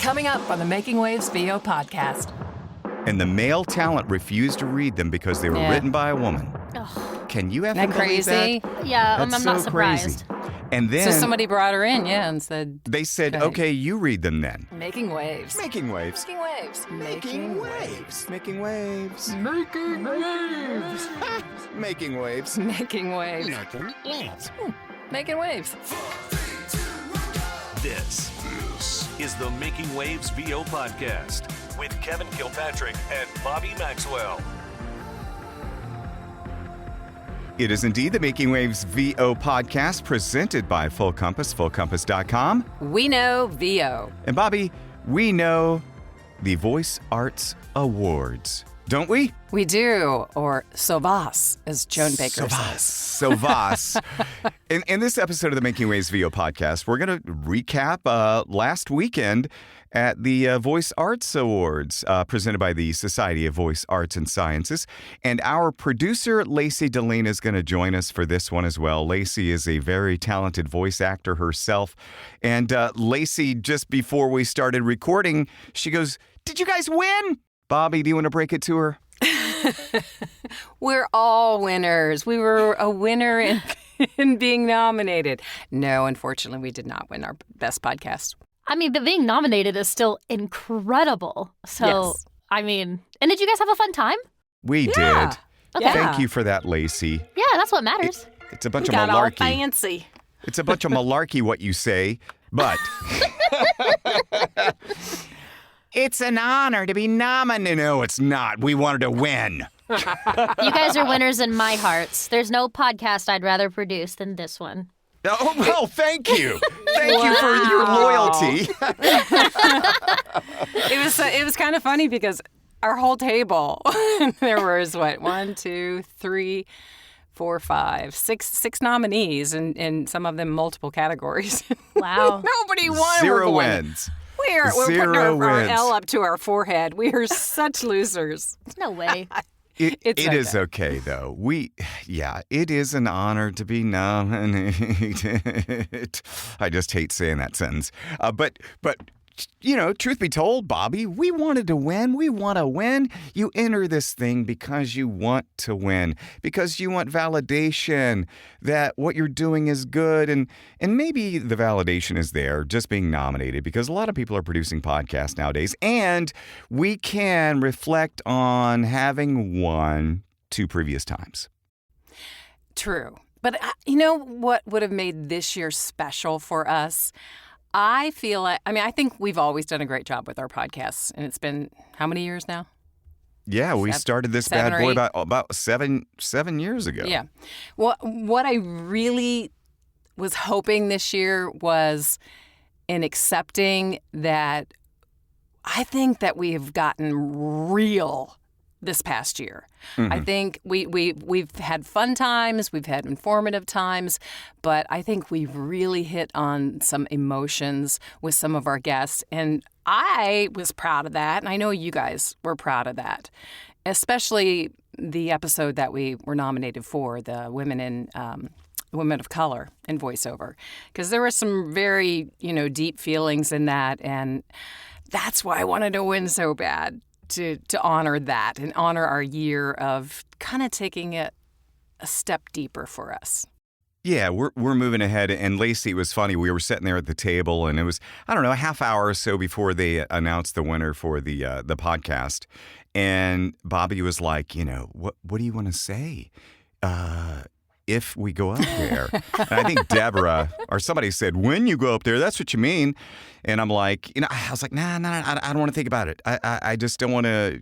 Coming up on the Making Waves VO podcast. And the male talent refused to read them because they were written by a woman. Ugh. Can you ever Isn't that believe crazy? that? Yeah, That's I'm so not surprised. Crazy. And then So somebody brought her in, and said... they said, okay, you read them then. Making waves. Making waves. Making waves. Making waves. Making waves. Making waves. Making waves. Making waves. Making waves. This is the Making Waves VO podcast with Kevin Kilpatrick and Bobbi Maxwell. It is indeed the Making Waves VO podcast presented by Full Compass, fullcompass.com. We know VO. And Bobbi, we know the Voice Arts Awards, don't we? We do, or SOVAS, as Joan Baker SOVAS. says. SOVAS. In this episode of the Making Waves VO podcast, we're going to recap last weekend at the Voice Arts Awards presented by the Society of Voice Arts and Sciences. And our producer, Lacey Delane, is going to join us for this one as well. Lacey is a very talented voice actor herself. And Lacey, just before we started recording, she goes, "Did you guys win?" Bobbi, do you want to break it to her? We're all winners. We were a winner in being nominated. No, unfortunately, we did not win our best podcast. I mean, but being nominated is still incredible. So, Yes. I mean, and did you guys have a fun time? We Yeah. did. Okay. Thank you for that, Lacey. Yeah, that's what matters. It's a bunch We of got all malarkey. fancy. It's a bunch of malarkey what you say, but it's an honor to be nominated. No, it's not. We wanted to win. You guys are winners in my hearts. There's no podcast I'd rather produce than this one. Oh, well, thank you. Thank you for your loyalty. It was kind of funny because our whole table, there was what, 1, 2, 3, 4, 5, 6 nominees, and some of them multiple categories. Wow. Nobody won. Zero We're going, wins. We're putting Zero our wins. L up to our forehead. We are such losers. No way. It It's is okay, though. It is an honor to be nominated. I just hate saying that sentence. But you know, truth be told, Bobbi, we wanted to win. We want to win. You enter this thing because you want to win, because you want validation that what you're doing is good. And maybe the validation is there just being nominated because a lot of people are producing podcasts nowadays. And we can reflect on having won 2 previous times. True. But you know what would have made this year special for us? I feel like, I think we've always done a great job with our podcasts, and it's been how many years now? Yeah, we started this 7 bad or boy 8. about seven years ago. Yeah. What I really was hoping this year was in accepting that I think that we have gotten real this past year. Mm-hmm. I think we've had fun times, we've had informative times, but I think we've really hit on some emotions with some of our guests, and I was proud of that, and I know you guys were proud of that, especially the episode that we were nominated for, the women of color in voiceover, because there were some very deep feelings in that, and that's why I wanted to win so bad. To honor that and honor our year of kind of taking it a step deeper for us. Yeah, we're moving ahead. And Lacey, it was funny. We were sitting there at the table, and it was, I don't know, a half hour or so before they announced the winner for the podcast. And Bobbi was like, what do you want to say if we go up there? And I think Deborah or somebody said, when you go up there, that's what you mean. And I'm like, I was like, nah, I don't want to think about it. I just don't want to,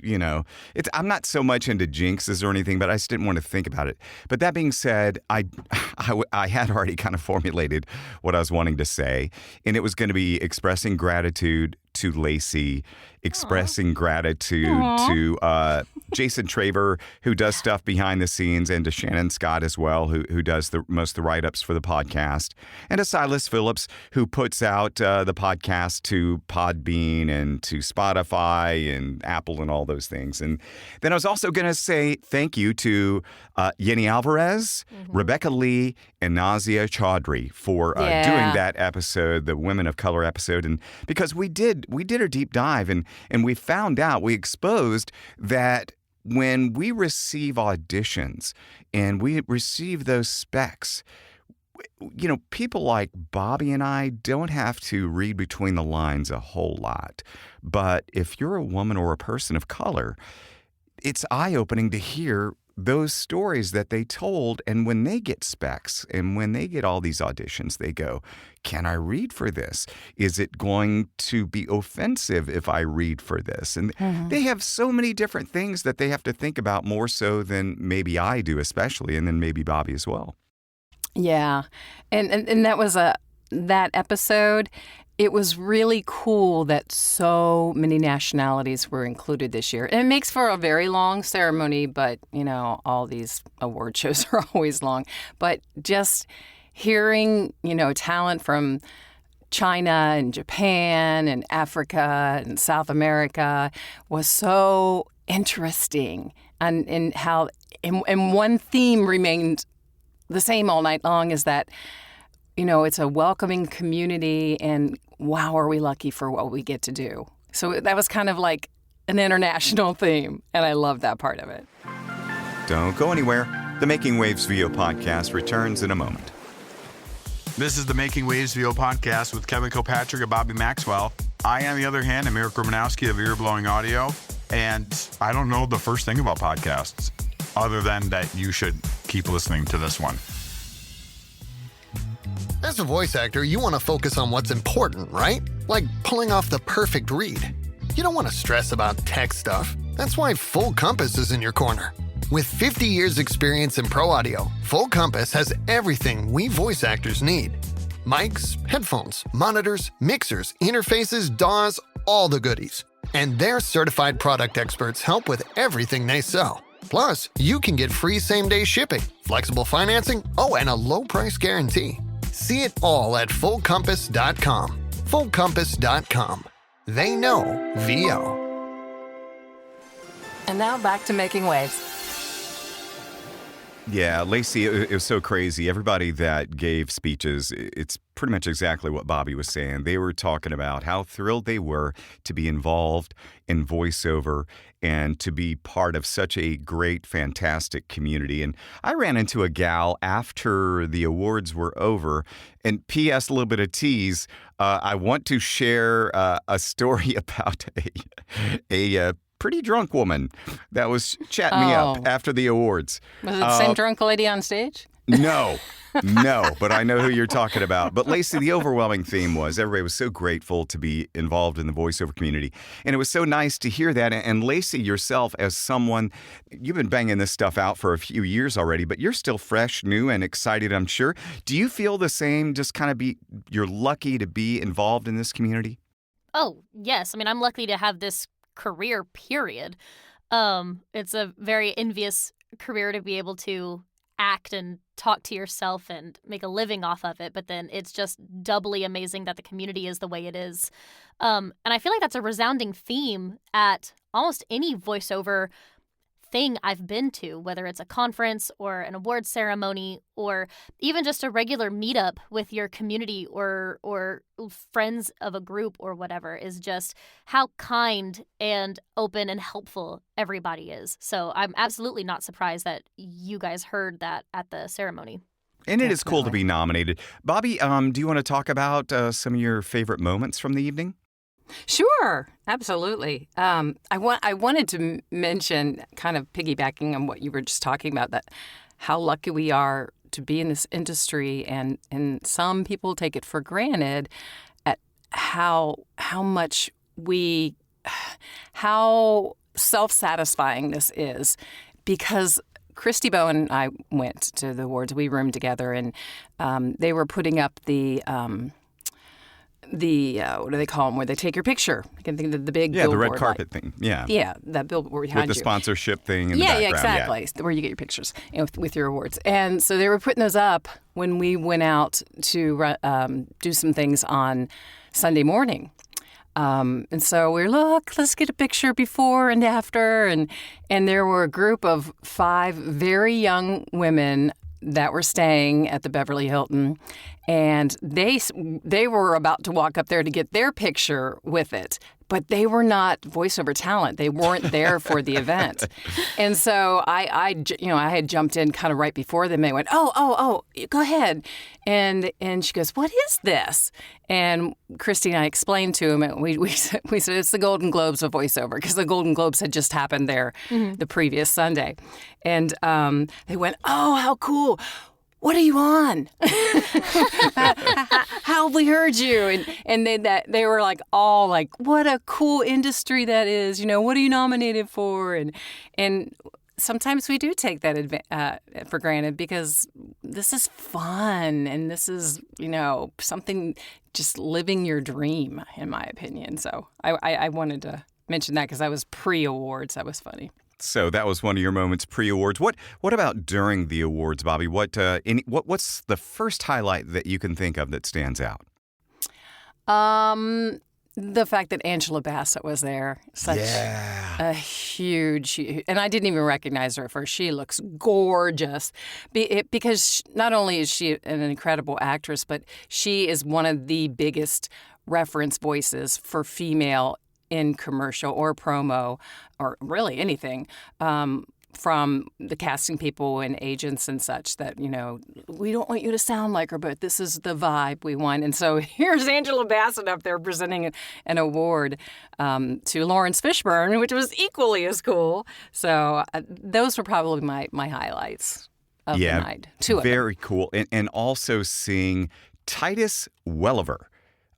I'm not so much into jinxes or anything, but I just didn't want to think about it. But that being said, I had already kind of formulated what I was wanting to say. And it was going to be expressing gratitude to Lacey, expressing gratitude to Jason Traver, who does stuff behind the scenes, and to Shannon Scott as well, who does most of the write-ups for the podcast, and to Silas Phillips, who puts out the podcast to Podbean and to Spotify and Apple and all those things. And then I was also going to say thank you to Yenny Alvarez, Rebecca Lee, and Nazia Chaudhry for doing that episode, the Women of Color episode. And because we did we did a deep dive, and we found out, we exposed that when we receive auditions and we receive those specs, people like Bobbi and I don't have to read between the lines a whole lot. But if you're a woman or a person of color, it's eye-opening to hear those stories that they told. And when they get specs and when they get all these auditions, they go, can I read for this? Is it going to be offensive if I read for this? And they have so many different things that they have to think about, more so than maybe I do, especially, and then maybe Bobbi as well. Yeah. And that was that episode. It was really cool that so many nationalities were included this year. And it makes for a very long ceremony, but, all these award shows are always long. But just hearing, talent from China and Japan and Africa and South America was so interesting. And how and one theme remained the same all night long, is that, it's a welcoming community, and wow, are we lucky for what we get to do. So that was kind of like an international theme, and I love that part of it. Don't go anywhere. The Making Waves VO podcast returns in a moment. This is the Making Waves VO podcast with Kevin Kilpatrick and Bobbi Maxwell. I, on the other hand, am Eric Romanowski of Ear Blowing Audio, and I don't know the first thing about podcasts, other than that you should keep listening to this one. As a voice actor, you want to focus on what's important, right? Like pulling off the perfect read. You don't want to stress about tech stuff. That's why Full Compass is in your corner. With 50 years experience in pro audio, Full Compass has everything we voice actors need. Mics, headphones, monitors, mixers, interfaces, DAWs, all the goodies. And their certified product experts help with everything they sell. Plus, you can get free same-day shipping, flexible financing, and a low-price guarantee. See it all at fullcompass.com. Fullcompass.com. They know VO. And now back to Making Waves. Yeah, Lacey, it was so crazy. Everybody that gave speeches, it's pretty much exactly what Bobbi was saying. They were talking about how thrilled they were to be involved in voiceover and to be part of such a great, fantastic community. And I ran into a gal after the awards were over, and P.S., a little bit of tease, I want to share a story about a pretty drunk woman that was chatting me up after the awards. Was it the same drunk lady on stage? No, but I know who you're talking about. But Lacey, the overwhelming theme was everybody was so grateful to be involved in the voiceover community. And it was so nice to hear that. And Lacey, yourself, as someone, you've been banging this stuff out for a few years already, but you're still fresh, new, and excited, I'm sure. Do you feel the same, just kind of you're lucky to be involved in this community? Oh, yes. I mean, I'm lucky to have this career, period. It's a very envious career to be able to act and talk to yourself and make a living off of it, but then it's just doubly amazing that the community is the way it is. And I feel like that's a resounding theme at almost any voiceover thing I've been to, whether it's a conference or an awards ceremony or even just a regular meetup with your community or friends of a group or whatever, is just how kind and open and helpful everybody is. So I'm absolutely not surprised that you guys heard that at the ceremony. And it is cool to be nominated. Bobbi, do you want to talk about some of your favorite moments from the evening? Sure, absolutely. I wanted to mention, kind of piggybacking on what you were just talking about, that how lucky we are to be in this industry, and some people take it for granted at how self-satisfying this is, because Christy Bow and I went to the awards. We roomed together, and they were putting up the what do they call them, where they take your picture? I can think of the big billboard, the red carpet thing. Yeah, that billboard behind you. With the sponsorship thing in the background. Exactly. Where you get your pictures with your awards. And so they were putting those up when we went out to do some things on Sunday morning. And so let's get a picture before and after. And there were a group of 5 very young women that were staying at the Beverly Hilton, and they were about to walk up there to get their picture with it. But they were not voiceover talent. They weren't there for the event. And so I had jumped in kind of right before them. They went, oh, go ahead. And she goes, what is this? And Christy and I explained to him, and we said it's the Golden Globes of voiceover, because the Golden Globes had just happened there the previous Sunday. And they went, oh, how cool. What are you on? How have we heard you? And they were like all like, what a cool industry that is. What are you nominated for? And sometimes we do take that for granted, because this is fun and this is something, just living your dream, in my opinion. So I wanted to mention that because I was pre-awards. That was funny. So that was one of your moments pre-awards. What about during the awards, Bobbi? What's the first highlight that you can think of that stands out? The fact that Angela Bassett was there. Such a huge, and I didn't even recognize her at first. She looks gorgeous because not only is she an incredible actress, but she is one of the biggest reference voices for female in commercial or promo or really anything, from the casting people and agents and such, that, we don't want you to sound like her, but this is the vibe we want. And so here's Angela Bassett up there presenting an award to Lawrence Fishburne, which was equally as cool. So those were probably my highlights of the night. Two of them. Very cool. And also seeing Titus Welliver.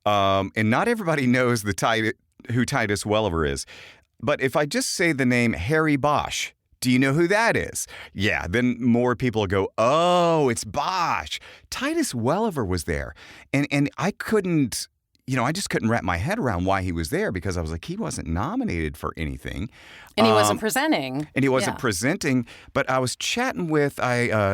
And not everybody knows who Titus Welliver is. But if I just say the name Harry Bosch, do you know who that is? Yeah, then more people go, oh, it's Bosch. Titus Welliver was there. And I couldn't, I just couldn't wrap my head around why he was there, because I was like, he wasn't nominated for anything. And he wasn't presenting. And he wasn't presenting. But I was chatting with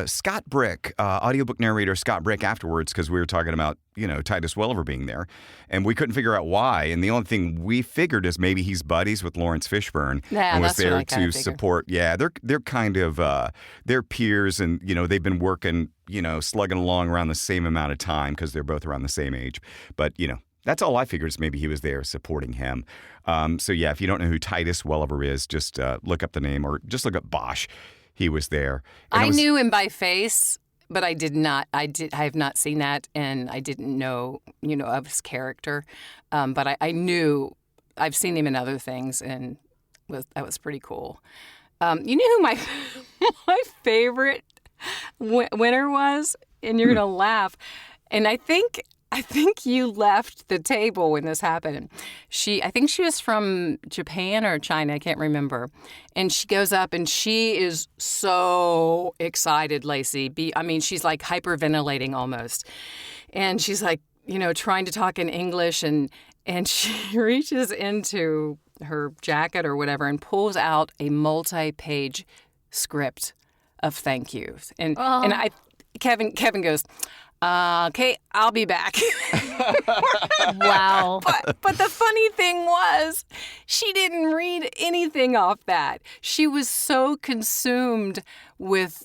Scott Brick, audiobook narrator Scott Brick, afterwards, because we were talking about, Titus Welliver being there. And we couldn't figure out why. And the only thing we figured is maybe he's buddies with Lawrence Fishburne and was there to support. Yeah, they're kind of they're peers, and they've been working, slugging along around the same amount of time because they're both around the same age. But that's all I figured, is maybe he was there supporting him. So yeah, if you don't know who Titus Welliver is, just look up the name, or just look up Bosch. He was there. And I knew him by face, but I did not. I have not seen that, and I didn't know, of his character. But I knew I've seen him in other things, and that was pretty cool. You knew who my my favorite winner was, and you're gonna laugh. And I think you left the table when this happened. I think she was from Japan or China, I can't remember. And she goes up and she is so excited, Lacey. She's like hyperventilating almost. And she's like, trying to talk in English, and she reaches into her jacket or whatever and pulls out a multi-page script of thank yous. And Kevin goes, okay, I'll be back. Wow. But the funny thing was, she didn't read anything off that. She was so consumed with,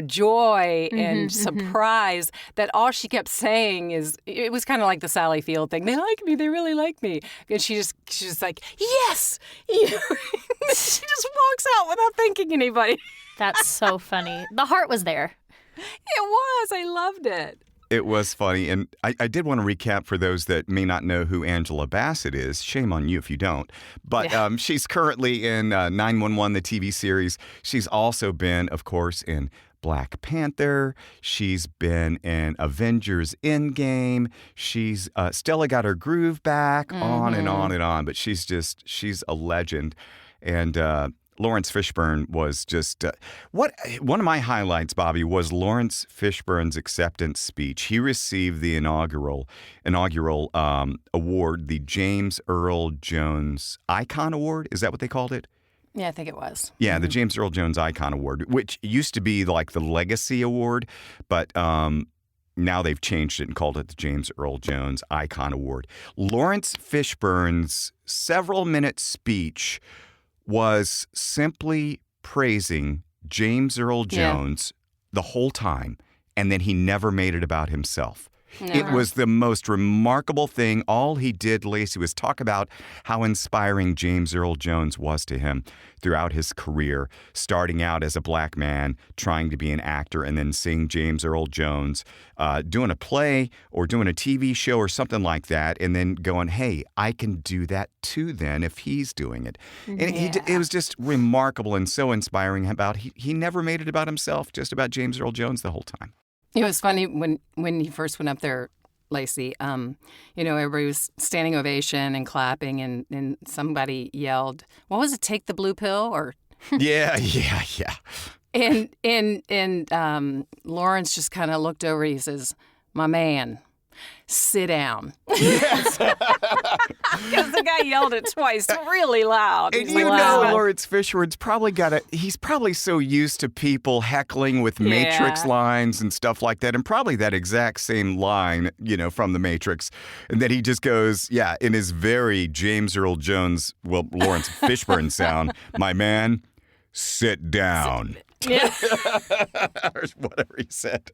joy and surprise that all she kept saying it was kind of like the Sally Field thing. They like me. They really like me. And she's just like, yes. She just walks out without thanking anybody. That's so funny. The heart was there. It was. I loved it. It was funny. And I did want to recap for those that may not know who Angela Bassett is. Shame on you if you don't. But she's currently in 911, the TV series. She's also been, of course, in Black Panther. She's been in Avengers Endgame. She's Stella Got Her Groove Back, on and on and on. But she's a legend. And Lawrence Fishburne was just one of my highlights, Bobbi, was Lawrence Fishburne's acceptance speech. He received the inaugural award, the James Earl Jones Icon Award. Is that what they called it? Yeah, I think it was. Yeah, the James Earl Jones Icon Award, which used to be like the Legacy Award, but now they've changed it and called it the James Earl Jones Icon Award. Lawrence Fishburne's several-minute speech was simply praising James Earl Jones the whole time, and then he never made it about himself. It was the most remarkable thing. All he did, Lacey, was talk about how inspiring James Earl Jones was to him throughout his career, starting out as a black man, trying to be an actor, and then seeing James Earl Jones doing a play or doing a TV show or something like that, and then going, hey, I can do that too then if he's doing it. And it was just remarkable and so inspiring about he never made it about himself, just about James Earl Jones the whole time. It was funny when he first went up there, Lacey. Everybody was standing ovation and clapping, and somebody yelled, "What was it? Take the blue pill?" Or Yeah. And Lawrence just kind of looked over. He says, "My man, sit down." Yes. Because the guy yelled it twice, really loud. And He's you like, know, "Wow." Lawrence Fishburne's he's probably so used to people heckling with Matrix lines and stuff like that, and probably that exact same line, from the Matrix, and then he just goes, in his very James Earl Jones, Lawrence Fishburne sound, "My man, sit down." Yeah. Or whatever he said.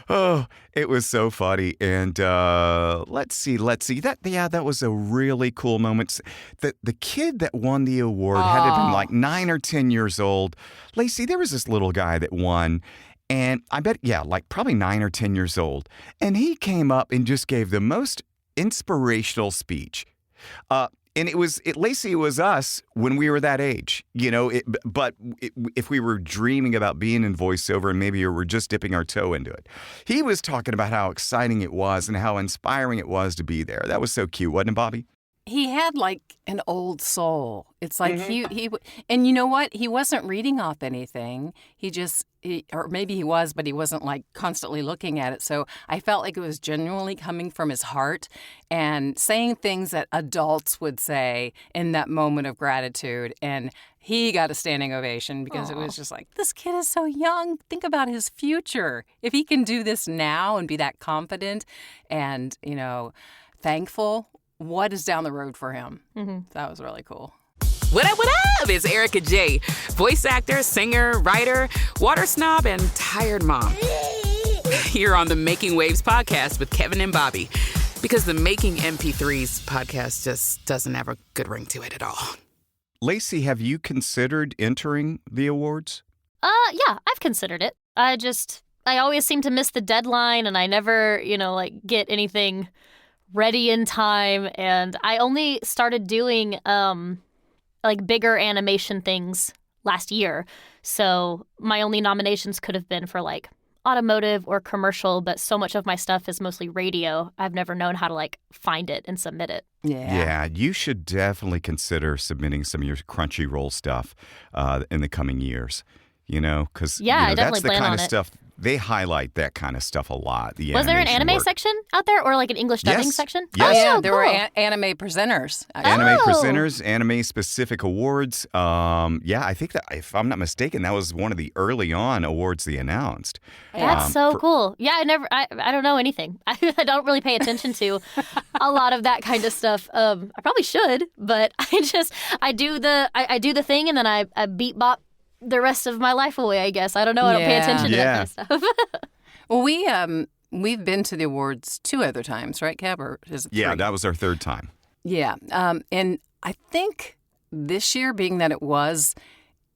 Oh, it was so funny. And let's see. That was a really cool moment. The kid that won the award had to have been like 9 or 10 years old. Lacey, there was this little guy that won. And I bet, probably 9 or 10 years old. And he came up and just gave the most inspirational speech. And Lacey, it was us when we were that age, but if we were dreaming about being in voiceover and maybe we were just dipping our toe into it, he was talking about how exciting it was and how inspiring it was to be there. That was so cute, wasn't it, Bobby? He had like an old soul. It's like he and you know what? He wasn't reading off anything. Or maybe he was, but he wasn't like constantly looking at it. So I felt like it was genuinely coming from his heart and saying things that adults would say in that moment of gratitude. And he got a standing ovation because it was just like, this kid is so young. Think about his future. If he can do this now and be that confident and, thankful, what is down the road for him? Mm-hmm. That was really cool. What up, what up? It's Erica J, voice actor, singer, writer, water snob, and tired mom. Here on the Making Waves podcast with Kevin and Bobbi. Because the Making MP3s podcast just doesn't have a good ring to it at all. Lacey, have you considered entering the awards? Yeah, I've considered it. I always seem to miss the deadline, and I never, get anything ready in time. And I only started doing bigger animation things last year. So my only nominations could have been for automotive or commercial, but so much of my stuff is mostly radio. I've never known how to find it and submit it. Yeah, you should definitely consider submitting some of your Crunchyroll stuff in the coming years. Because I definitely that's the plan kind on of it. stuff. They highlight that kind of stuff a lot. Was there an anime section out there or an English dubbing section? Yes. Oh, yeah, there cool. were anime presenters. Anime presenters, anime-specific awards. I think that, if I'm not mistaken, that was one of the early on awards they announced. That's cool. Yeah, I don't know anything. I don't really pay attention to a lot of that kind of stuff. I probably should, but I do the thing and then I beat bop the rest of my life away, I guess. I don't know. I don't pay attention to that kind of stuff. Well, we've been to the awards 2 other times, right, Kev? Or is it 3? Yeah, that was our 3rd time. Yeah. And I think this year, being that it was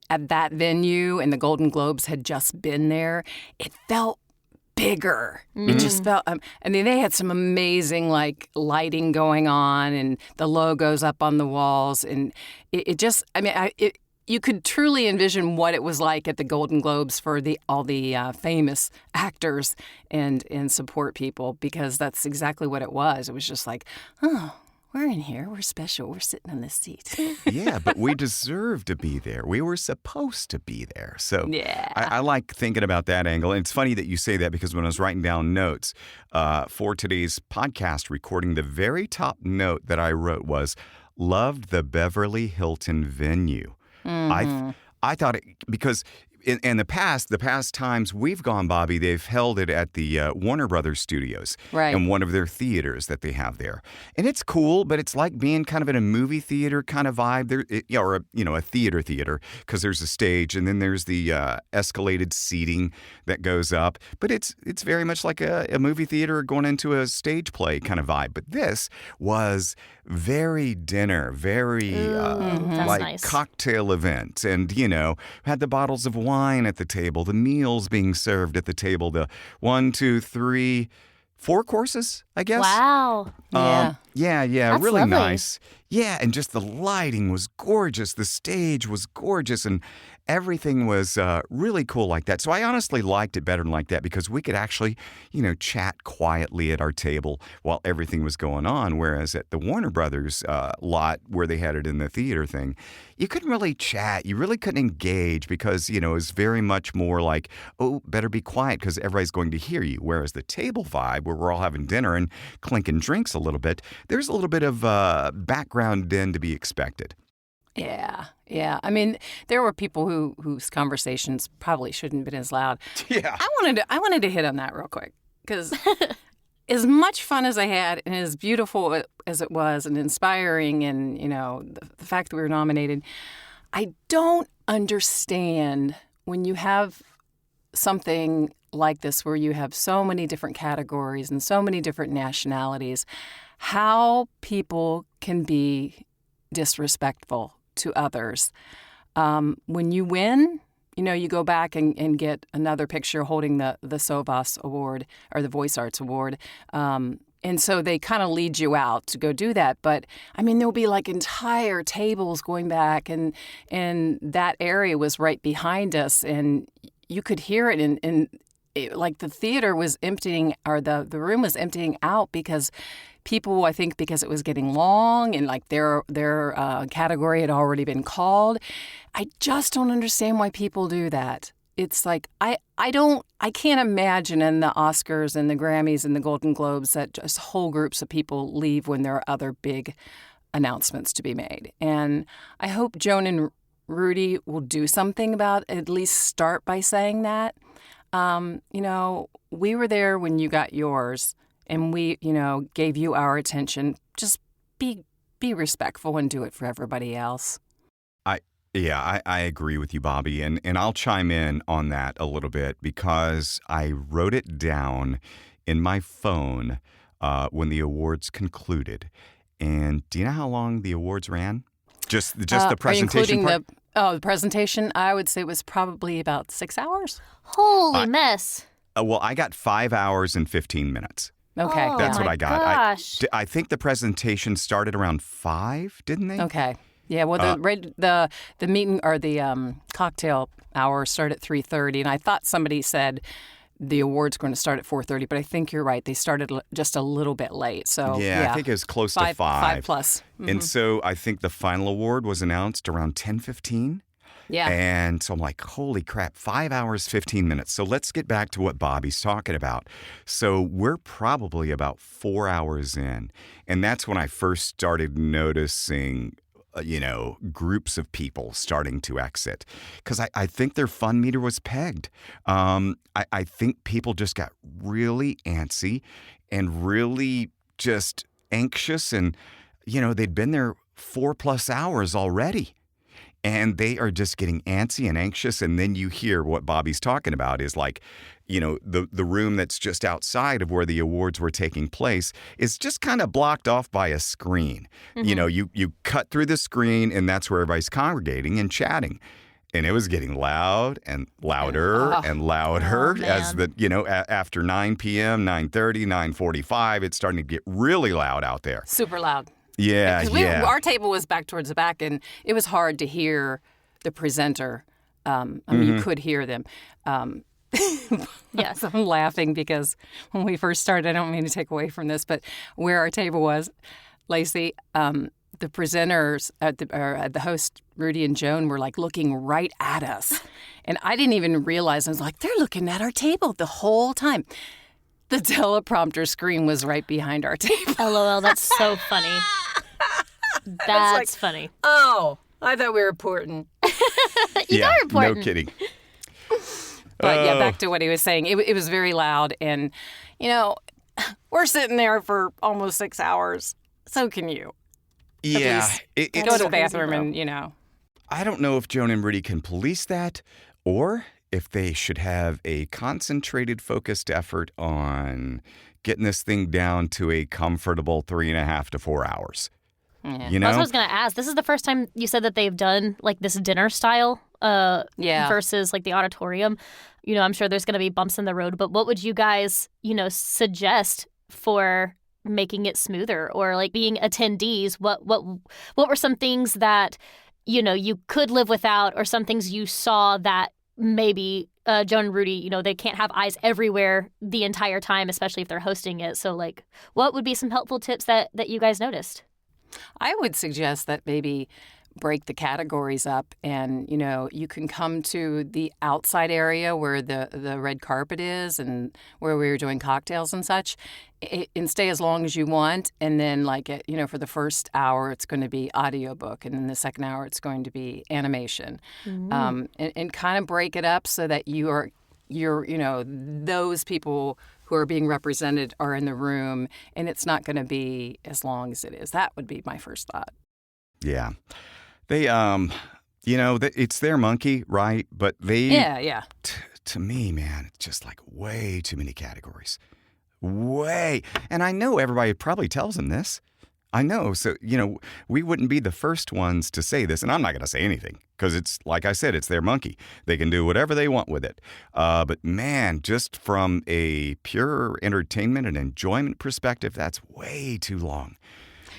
at that venue and the Golden Globes had just been there, it felt bigger. It just felt, they had some amazing lighting going on and the logos up on the walls. And you could truly envision what it was like at the Golden Globes for all the famous actors and support people, because that's exactly what it was. It was just like, oh, we're in here. We're special. We're sitting in this seat. Yeah, but we deserve to be there. We were supposed to be there. So yeah. I like thinking about that angle. And it's funny that you say that, because when I was writing down notes for today's podcast recording, the very top note that I wrote was, loved the Beverly Hilton venue. Mm-hmm. I thought it, because in the past times we've gone, Bobby, they've held it at the Warner Brothers studios in one of their theaters that they have there. And it's cool, but it's like being kind of in a movie theater kind of vibe there, or a theater, because there's a stage and then there's the escalated seating that goes up. But it's very much like a movie theater going into a stage play kind of vibe. But this was very dinner, very like nice. cocktail event. And, had the bottles of wine at the table, the meals being served at the table, the 1, 2, 3, 4 courses, I guess. Wow. Yeah. That's really lovely. nice. Yeah, and just the lighting was gorgeous. The stage was gorgeous, and everything was really cool like that. So I honestly liked it better than like that because we could actually, chat quietly at our table while everything was going on. Whereas at the Warner Brothers lot where they had it in the theater thing, you couldn't really chat. You really couldn't engage because, it was very much more like, oh, better be quiet because everybody's going to hear you. Whereas the table vibe where we're all having dinner and clinking drinks a little bit, there's a little bit of background din to be expected. Yeah. I mean, there were people whose conversations probably shouldn't have been as loud. Yeah. I wanted to hit on that real quick because as much fun as I had and as beautiful as it was and inspiring and, the fact that we were nominated, I don't understand when you have something like this where you have so many different categories and so many different nationalities, how people can be disrespectful to others. When you win, you go back and get another picture holding the SOVAS Award or the Voice Arts Award. And so they kind of lead you out to go do that. But, I mean, there'll be like entire tables going back and that area was right behind us and you could hear it and like the theater was emptying or the room was emptying out because people, I think because it was getting long and like their category had already been called. I just don't understand why people do that. It's like I can't imagine in the Oscars and the Grammys and the Golden Globes that just whole groups of people leave when there are other big announcements to be made. And I hope Joan and Rudy will do something about it, at least start by saying that. We were there when you got yours and we, gave you our attention. Just be respectful and do it for everybody else. I agree with you, Bobby, and I'll chime in on that a little bit because I wrote it down in my phone when the awards concluded. And do you know how long the awards ran? Just the presentation part? The presentation, I would say was probably about 6 hours. Holy mess. Well, I got 5 hours and 15 minutes. Okay. Oh, That's what my I got. Gosh. I think the presentation started around 5, didn't they? Okay. Yeah, well, the meeting or the cocktail hour started at 3:30, and I thought somebody said the awards were going to start at 4:30, but I think you're right. They started just a little bit late. So yeah, I think it was close to 5. 5 plus. Mm-hmm. And so I think the final award was announced around 10:15. Yeah. And so I'm like, holy crap, 5 hours, 15 minutes. So let's get back to what Bobby's talking about. So we're probably about 4 hours in. And that's when I first started noticing groups of people starting to exit because I think their fun meter was pegged. I think people just got really antsy and really just anxious and, they'd been there 4+ hours already. And they are just getting antsy and anxious. And then you hear what Bobby's talking about is like, the room that's just outside of where the awards were taking place is just kind of blocked off by a screen. Mm-hmm. You cut through the screen and that's where everybody's congregating and chatting. And it was getting loud and louder and louder as after 9 p.m., 9:30, 9:45, it's starting to get really loud out there. Super loud. Yeah, because our table was back towards the back, and it was hard to hear the presenter. You could hear them. Yes. I'm laughing because when we first started, I don't mean to take away from this, but where our table was, Lacey, the presenters, the host, Rudy and Joan, were like looking right at us. And I didn't even realize. I was like, they're looking at our table the whole time. The teleprompter screen was right behind our table. LOL, that's so funny. That's funny. Oh, I thought we were important. You are important. No kidding. But yeah, back to what he was saying. It was very loud. And, we're sitting there for almost 6 hours. So can you. Yeah. Go to the bathroom and, I don't know if Joan and Rudy can police that or if they should have a concentrated, focused effort on getting this thing down to a comfortable 3.5 to 4 hours. Yeah. That's what I was going to ask. This is the first time you said that they've done like this dinner style versus like the auditorium. I'm sure there's going to be bumps in the road, but what would you guys, suggest for making it smoother or like being attendees? What were some things that, you could live without or some things you saw that maybe Joan and Rudy, they can't have eyes everywhere the entire time, especially if they're hosting it. So like what would be some helpful tips that you guys noticed? I would suggest that maybe break the categories up and, you can come to the outside area where the red carpet is and where we were doing cocktails and such and stay as long as you want. And then for the first hour, it's going to be audiobook. And then the second hour, it's going to be animation. And kind of break it up so that you're those people who are being represented are in the room and it's not going to be as long as it is. That would be my first thought. Yeah. They, it's their monkey, right? But they... Yeah. To me, man, it's just like way too many categories. Way. And I know everybody probably tells them this. I know. So, we wouldn't be the first ones to say this. And I'm not going to say anything because it's, like I said, it's their monkey. They can do whatever they want with it. But man, just from a pure entertainment and enjoyment perspective, that's way too long.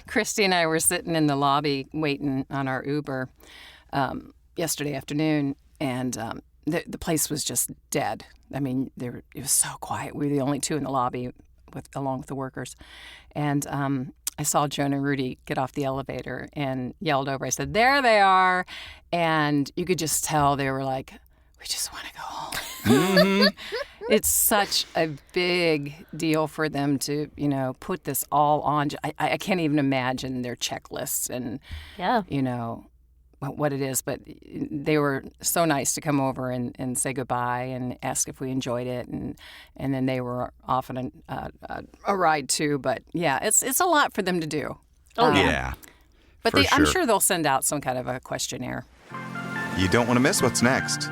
Christy and I were sitting in the lobby waiting on our Uber yesterday afternoon, and the place was just dead. I mean, it was so quiet. We were the only two in the lobby along with the workers. And I saw Joan and Rudy get off the elevator and yelled over. I said, "There they are." And you could just tell they were like, "We just want to go home." Mm-hmm. It's such a big deal for them to, put this all on. I can't even imagine their checklists and, what it is. But they were so nice to come over and say goodbye and ask if we enjoyed it. And then they were off on a ride, too. But, yeah, it's a lot for them to do. Oh, yeah. But I'm sure they'll send out some kind of a questionnaire. You don't want to miss what's next.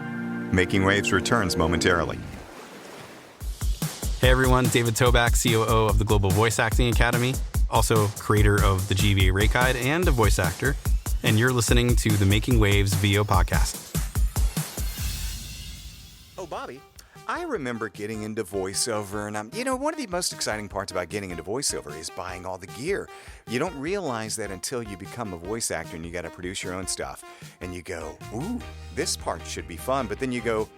Making Waves returns momentarily. Hey everyone, David Toback, COO of the Global Voice Acting Academy, also creator of the GVA Rate Guide and a voice actor, and you're listening to the Making Waves VO podcast. Oh, Bobby, I remember getting into voiceover, and one of the most exciting parts about getting into voiceover is buying all the gear. You don't realize that until you become a voice actor and you got to produce your own stuff, and you go, "Ooh, this part should be fun," but then you go,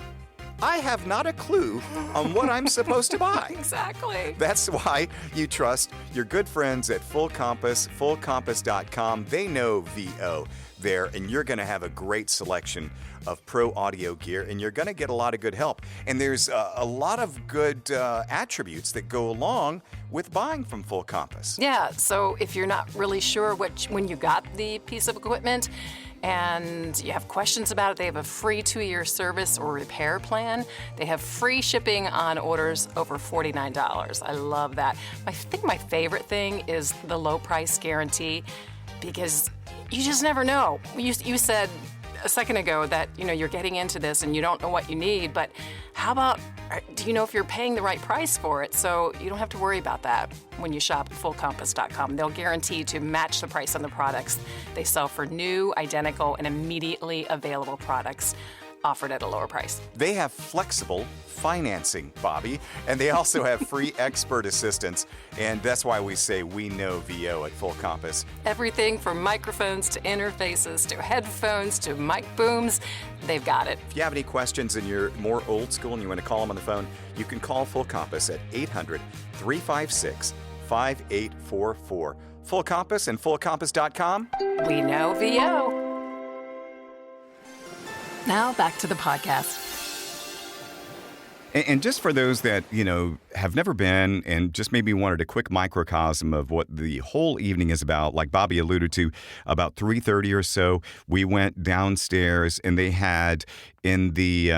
I have not a clue on what I'm supposed to buy. Exactly. That's why you trust your good friends at Full Compass, fullcompass.com. They know VO there, and you're going to have a great selection of pro audio gear, and you're going to get a lot of good help. And there's a lot of good attributes that go along with buying from Full Compass. Yeah, so if you're not really sure when you got the piece of equipment, and you have questions about it, they have a free 2-year service or repair plan. They have free shipping on orders over $49. I love that. I think my favorite thing is the low price guarantee because you just never know. You said a second ago that you're getting into this and you don't know what you need, but how about do you know if you're paying the right price for it? So you don't have to worry about that when you shop at fullcompass.com. They'll guarantee to match the price on the products they sell for new, identical, and immediately available products offered at a lower price. They have flexible financing, Bobby, and they also have free expert assistance, and that's why we say we know VO at Full Compass. Everything from microphones to interfaces to headphones to mic booms, they've got it. If you have any questions and you're more old school and you want to call them on the phone, you can call Full Compass at 800-356-5844. Full Compass and fullcompass.com. We know VO. Now back to the podcast. And just for those that, have never been and just maybe wanted a quick microcosm of what the whole evening is about, like Bobbi alluded to, about 3:30 or so, we went downstairs and they had in the,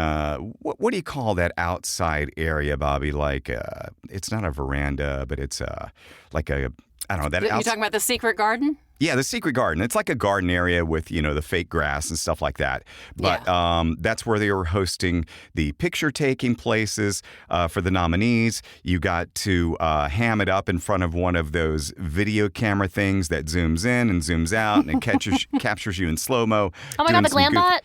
what do you call that outside area, Bobbi? Like, it's not a veranda, but it's like a, I don't know. You're talking about the secret garden? Yeah, the secret garden. It's like a garden area with, the fake grass and stuff like that. But that's where they were hosting the picture-taking places for the nominees. You got to ham it up in front of one of those video camera things that zooms in and zooms out and captures you in slow-mo. Oh, my God, the glam bot?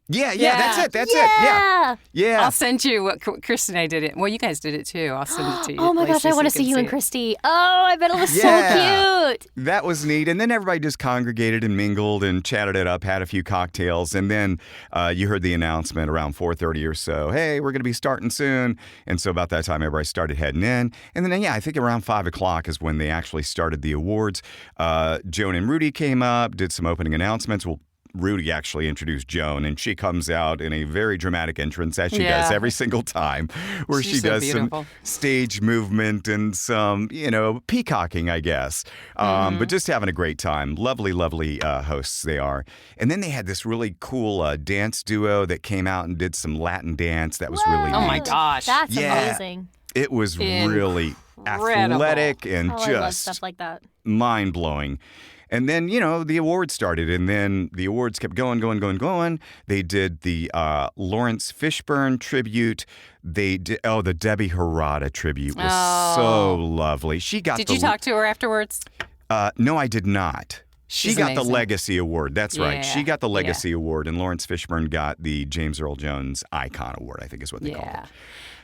Yeah, that's it. That's it. Yeah. I'll send you what Christy and I did it. Well, you guys did it too. I'll send it to you. Oh my gosh, I want to see you and Christy. Oh, I bet it was so cute. That was neat. And then everybody just congregated and mingled and chatted it up, had a few cocktails. And then you heard the announcement around 4:30 or so. Hey, we're going to be starting soon. And so about that time, everybody started heading in. And then, I think around 5 o'clock is when they actually started the awards. Joan and Rudy came up, did some opening announcements. Well, Rudy actually introduced Joan, and she comes out in a very dramatic entrance, as she does every single time, where she does some stage movement and some, peacocking, I guess. But just having a great time. Lovely, lovely hosts they are. And then they had this really cool dance duo that came out and did some Latin dance. That was really neat. Oh, my gosh. That's amazing. It was really athletic and I love just stuff like that. mind-blowing. And then, the awards started, and then the awards kept going. They did the Lawrence Fishburne tribute. They did, the Debbie Harada tribute was so lovely. She got. Did you talk to her afterwards? No, I did not. She got the Legacy Award. That's right. She got the Legacy Award, and Lawrence Fishburne got the James Earl Jones Icon Award, I think is what they called it.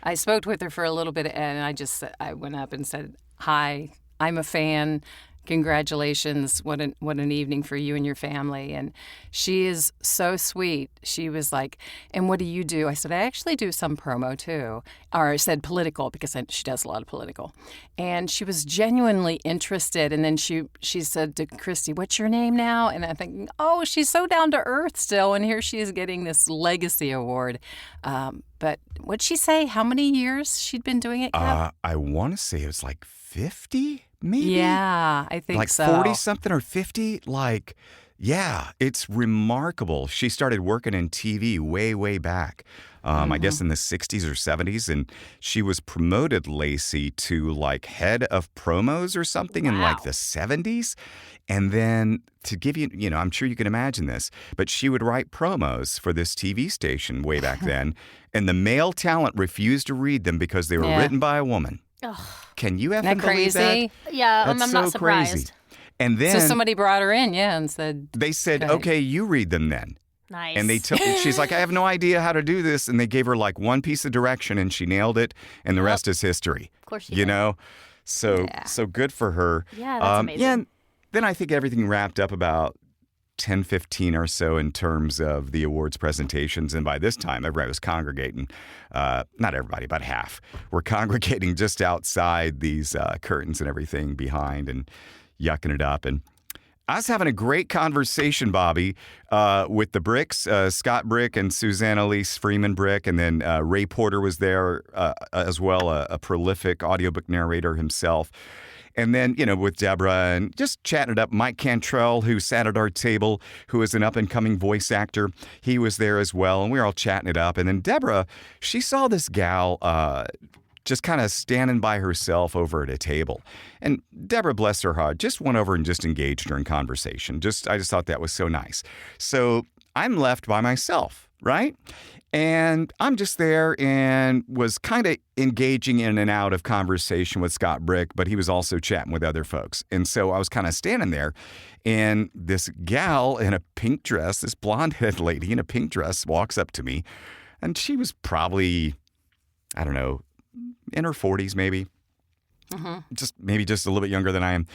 I spoke with her for a little bit, and I went up and said, "Hi, I'm a fan. Congratulations. What an evening for you and your family." And she is so sweet. She was like, "And what do you do?" I said, "I actually do some promo too." Or I said political, because she does a lot of political. And she was genuinely interested. And then she said to Christy, "What's your name now?" And I'm thinking, oh, she's so down to earth still. And here she is getting this Legacy Award. But what'd she say? How many years she'd been doing it, Kev? I want to say it was like 50. Maybe? Yeah, I think so. Like 40-something or 50? It's remarkable. She started working in TV way, way back, I guess in the 60s or 70s, and she was promoted, Lacey, to like head of promos or something in like the 70s. And then to give you, I'm sure you can imagine this, but she would write promos for this TV station way back then, and the male talent refused to read them because they were written by a woman. Ugh. Can you effing believe that? Yeah, That's I'm so not surprised. Crazy. And then so somebody brought her in, and said, they said, "Okay, you read them then." Nice. And she's like, "I have no idea how to do this," and they gave her like one piece of direction, and she nailed it, and the rest is history. Of course, she did. So good for her. Yeah, that's amazing. Yeah, and then I think everything wrapped up about 10-15 or so in terms of the awards presentations. And by this time, everybody was congregating. Not everybody, about half. Were congregating just outside these curtains and everything behind and yucking it up. And I was having a great conversation, Bobbi, with the Bricks, Scott Brick and Susanna Elise Freeman Brick. And then Ray Porter was there as well, a prolific audiobook narrator himself. And then, with Deborah and just chatting it up. Mike Cantrell, who sat at our table, who is an up-and-coming voice actor, he was there as well. And we were all chatting it up. And then Deborah, she saw this gal just kind of standing by herself over at a table. And Deborah, bless her heart, just went over and just engaged her in conversation. I just thought that was so nice. So I'm left by myself, right? And I'm just there and was kind of engaging in and out of conversation with Scott Brick, but he was also chatting with other folks. And so I was kind of standing there, and this gal in a pink dress, this blonde-headed lady in a pink dress walks up to me, and she was probably, I don't know, in her 40s maybe, just a little bit younger than I am.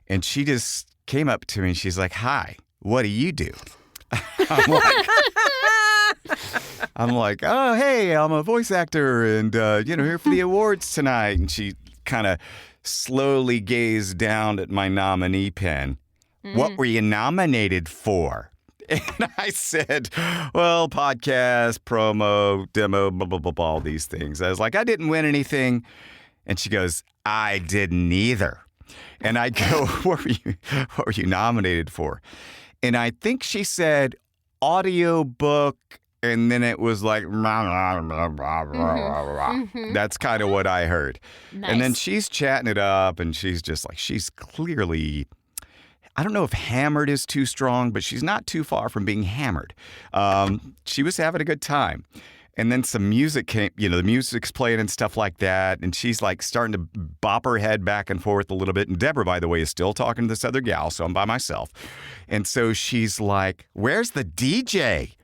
And she just came up to me, and she's like, "Hi, what do you do?" I'm like, "Oh, hey, I'm a voice actor and, here for the awards tonight." And she kind of slowly gazed down at my nominee pen. "What were you nominated for?" And I said, well, podcast, promo, demo, blah, blah, blah, blah, all these things. I was like, I didn't win anything. And she goes, I didn't either. And I go, what were you nominated for? And I think she said audiobook, and then it was like, that's kind of what I heard. Nice. And then she's chatting it up, and she's just like, she's clearly, I don't know if hammered is too strong, but she's not too far from being hammered. She was having a good time. And then some music came, the music's playing and stuff like that. And she's like starting to bop her head back and forth a little bit. And Deborah, by the way, is still talking to this other gal, so I'm by myself. And so she's like, where's the DJ?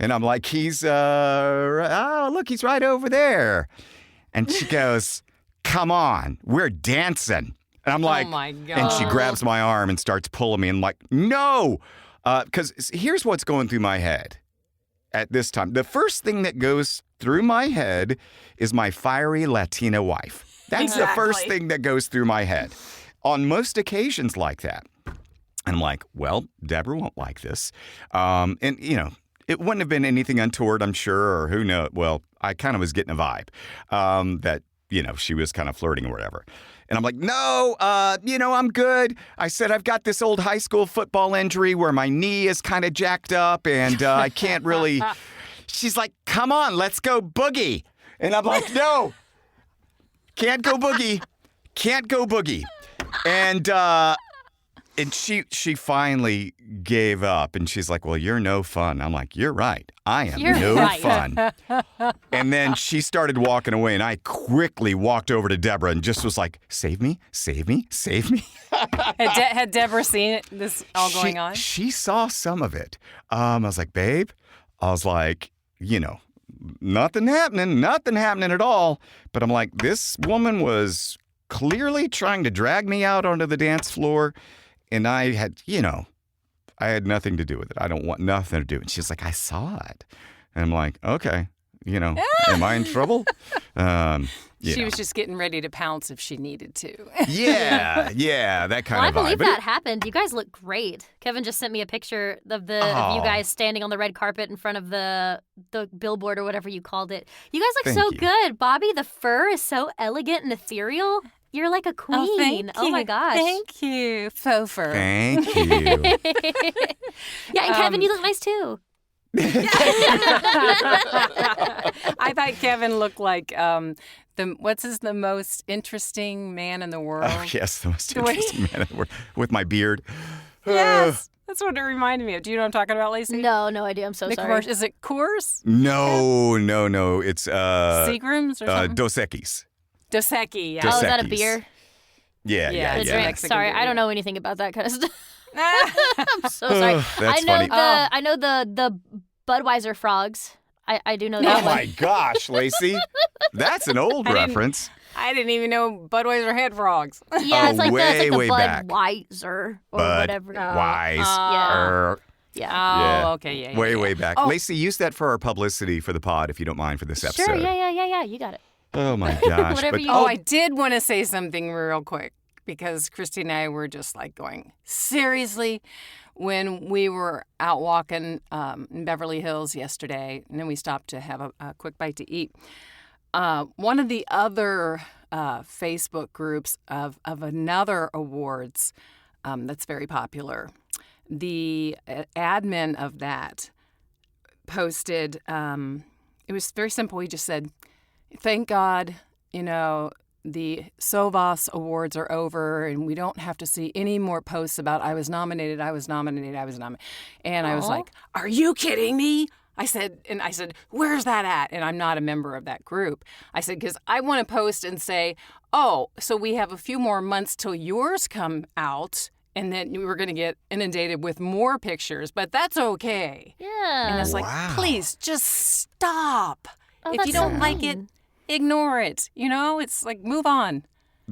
And I'm like, he's, look, he's right over there. And she goes, come on, we're dancing. And I'm like, oh my God. And she grabs my arm and starts pulling me. And I'm like, no, because here's what's going through my head at this time. The first thing that goes through my head is my fiery Latina wife. That's the first thing that goes through my head on most occasions like that. And I'm like, well, Deborah won't like this. And, it wouldn't have been anything untoward, I'm sure, or who knows. Well, I kind of was getting a vibe that, she was kind of flirting or whatever. And I'm like, no, I'm good. I said, I've got this old high school football injury where my knee is kind of jacked up and I can't really. She's like, come on, let's go boogie. And I'm like, no, can't go boogie. Can't go boogie. And she finally gave up, and she's like, well, you're no fun. I'm like, you're right. I am fun. And then she started walking away, and I quickly walked over to Deborah and just was like, save me, save me, save me. Had Deborah seen this all going on? She saw some of it. I was like, babe, nothing happening at all. But I'm like, this woman was clearly trying to drag me out onto the dance floor. And I had nothing to do with it. I don't want nothing to do. And she's like, I saw it. And I'm like, okay, am I in trouble? She was just getting ready to pounce if she needed to. Yeah, that kind of vibe. I believe that happened. You guys look great. Kevin just sent me a picture of of you guys standing on the red carpet in front of the billboard or whatever you called it. You guys look good. Bobbi, the fur is so elegant and ethereal. You're like a queen. Oh, thank you. Oh my gosh. Thank you, faux fur. Thank you. Yeah, and Kevin, you look nice too. I thought Kevin looked like the most interesting man in the world. Oh, yes, the most interesting man in the world. With my beard. Yes. That's what it reminded me of. Do you know what I'm talking about, Lacey? No idea. I'm so sorry. Is it Coors? No. It's Seagram's or something? Dos Equis. Dos Equis, yeah. Oh, is that a beer? Yeah. The drink. Mexican Sorry, beer. I don't know anything about that kind of stuff. I'm so sorry. That's funny. I know the Budweiser frogs. I do know that Oh one. my gosh, Lacey. That's an old reference. I didn't even know Budweiser had frogs. Yeah, it's like way the back. Budweiser or whatever. Budweiser. Yeah. Oh, okay, yeah. Way back. Lacey, use that for our publicity for the pod if you don't mind for this episode. Sure, yeah. You got it. Oh my gosh. Whatever you I did want to say something real quick because Christy and I were just like going, seriously, when we were out walking in Beverly Hills yesterday, and then we stopped to have a quick bite to eat. One of the other Facebook groups of another awards that's very popular, the admin of that posted, it was very simple. He just said, thank God, the SOVAS Awards are over and we don't have to see any more posts about I was nominated. And I was like, are you kidding me? I said, where's that at? And I'm not a member of that group. I said, because I want to post and say, oh, so we have a few more months till yours come out. And then we were going to get inundated with more pictures, but that's okay. Yeah. And it's like, please, just stop. Oh, if you don't so like mean. it, ignore it. It's like, move on.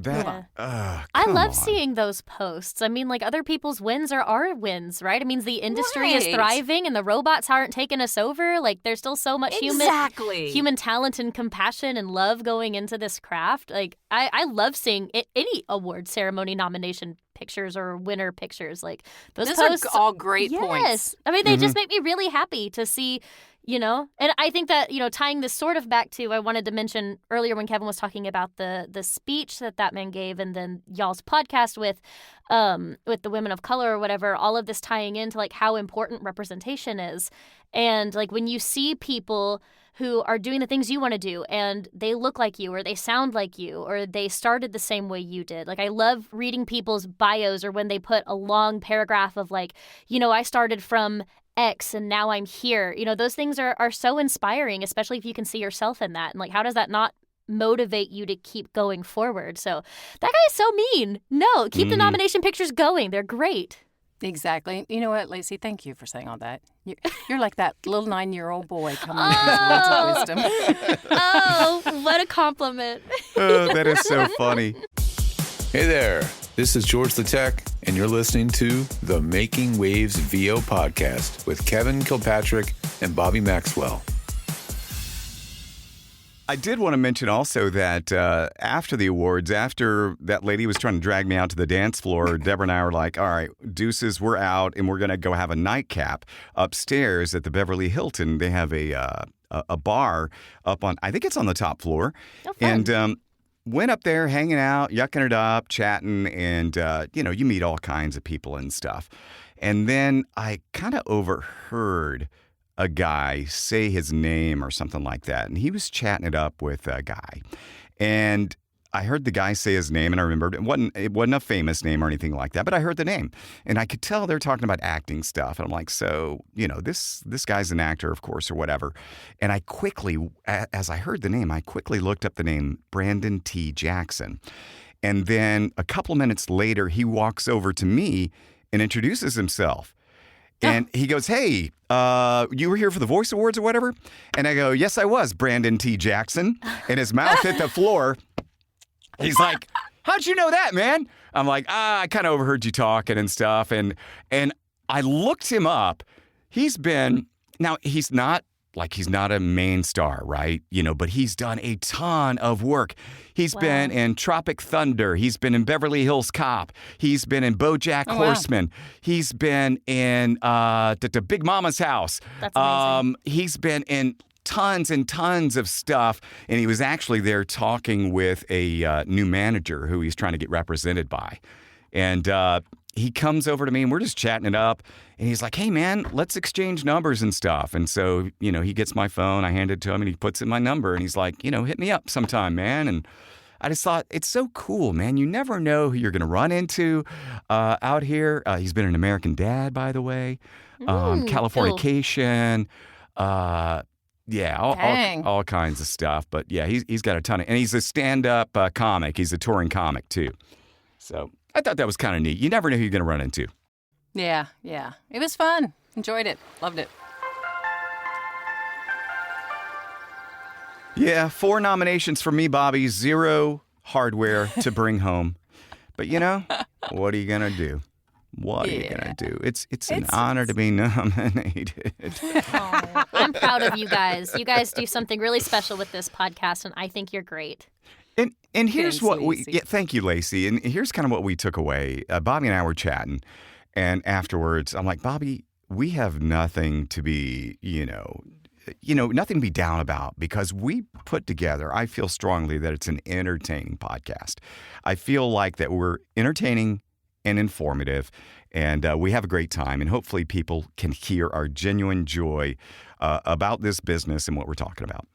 I love seeing those posts. I mean, like, other people's wins are our wins, right? It means the industry is thriving and the robots aren't taking us over. Like, there's still so much human talent and compassion and love going into this craft. Like, I love seeing any award ceremony nomination pictures or winner pictures. Like those Those posts, are all great yes. points. I mean, they just make me really happy to see, you know, and I think that, you know, tying this sort of back to, I wanted to mention earlier when Kevin was talking about the speech that man gave, and then y'all's podcast with the women of color or whatever, all of this tying into like how important representation is. And like when you see people who are doing the things you want to do and they look like you or they sound like you or they started the same way you did. Like I love reading people's bios or when they put a long paragraph of like, you know, I started from X and now I'm here. You know, those things are so inspiring, especially if you can see yourself in that. And like, how does that not motivate you to keep going forward? So that guy is so mean. No, keep the nomination pictures going. They're great. Exactly. You know what, Lacey? Thank you for saying all that. You're like that little 9-year-old boy coming with his words of wisdom. Oh, what a compliment. Oh, that is so funny. Hey there, this is George the Tech, and you're listening to the Making Waves VO podcast with Kevin Kilpatrick and Bobbi Maxwell. I did want to mention also that after the awards, after that lady was trying to drag me out to the dance floor, Deborah and I were like, all right, deuces, we're out, and we're going to go have a nightcap upstairs at the Beverly Hilton. They have a bar up on, I think it's on the top floor. Oh, fun. And went up there hanging out, yucking it up, chatting, and, you know, you meet all kinds of people and stuff. And then I kind of overheard a guy say his name or something like that. And he was chatting it up with a guy. And I heard the guy say his name, and I remembered it wasn't a famous name or anything like that, but I heard the name. And I could tell they're talking about acting stuff. And I'm like, so, you know, this guy's an actor, of course, or whatever. And I quickly, as I heard the name, I quickly looked up the name Brandon T. Jackson. And then a couple minutes later, he walks over to me and introduces himself. And he goes, hey, you were here for the Voice Awards or whatever? And I go, yes, I was, Brandon T. Jackson. And his mouth hit the floor. He's like, how'd you know that, man? I'm like, I kind of overheard you talking and stuff. And I looked him up. He's not a main star, right? You know, but he's done a ton of work. He's been in Tropic Thunder. He's been in Beverly Hills Cop. He's been in BoJack Horseman. Wow. He's been in the Big Mama's House. That's amazing. He's been in tons and tons of stuff. And he was actually there talking with a new manager who he's trying to get represented by. And he comes over to me and we're just chatting it up. And he's like, hey, man, let's exchange numbers and stuff. And so, you know, he gets my phone. I hand it to him and he puts in my number. And he's like, you know, hit me up sometime, man. And I just thought, it's so cool, man. You never know who you're going to run into out here. He's been an American Dad, by the way. Californication. Yeah, all kinds of stuff. But yeah, he's got a ton of, and he's a stand-up comic. He's a touring comic too. So I thought that was kind of neat. You never know who you're going to run into. Yeah. It was fun. Enjoyed it. Loved it. Yeah, 4 nominations for me, Bobbi. 0 hardware to bring home. But you know, what are you going to do? What are you going to do? It's an honor to be nominated. Oh, I'm proud of you guys. You guys do something really special with this podcast, and I think you're great. And here's what Lacey. thank you, Lacey. And here's kind of what we took away. Bobbi and I were chatting, and afterwards, I'm like, Bobbi, we have nothing to be, nothing to be down about because we put together, I feel strongly that it's an entertaining podcast. I feel like that we're entertaining and informative, and we have a great time, and hopefully people can hear our genuine joy about this business and what we're talking about.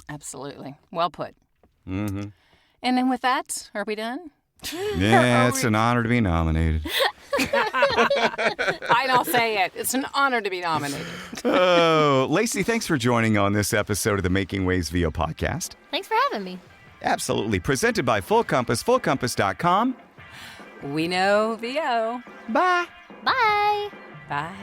Absolutely. Well put. Mm-hmm. And then with that, are we done? Yeah, it's an honor to be nominated. I don't say it. It's an honor to be nominated. Oh, Lacey, thanks for joining on this episode of the Making Waves VO podcast. Thanks for having me. Absolutely. Presented by Full Compass, fullcompass.com. We know VO. Bye. Bye. Bye.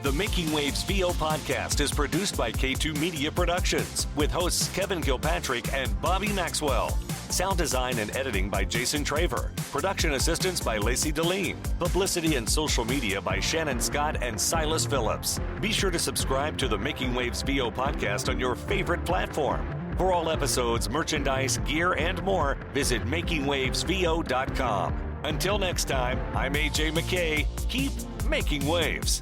The Making Waves VO podcast is produced by K2 Media Productions with hosts Kevin Kilpatrick and Bobbi Maxwell. Sound design and editing by Jason Traver. Production assistance by Lacey Deline. Publicity and social media by Shannon Scott and Silas Phillips. Be sure to subscribe to the Making Waves VO podcast on your favorite platform. For all episodes, merchandise, gear, and more, visit makingwavesvo.com. Until next time, I'm AJ McKay. Keep making waves.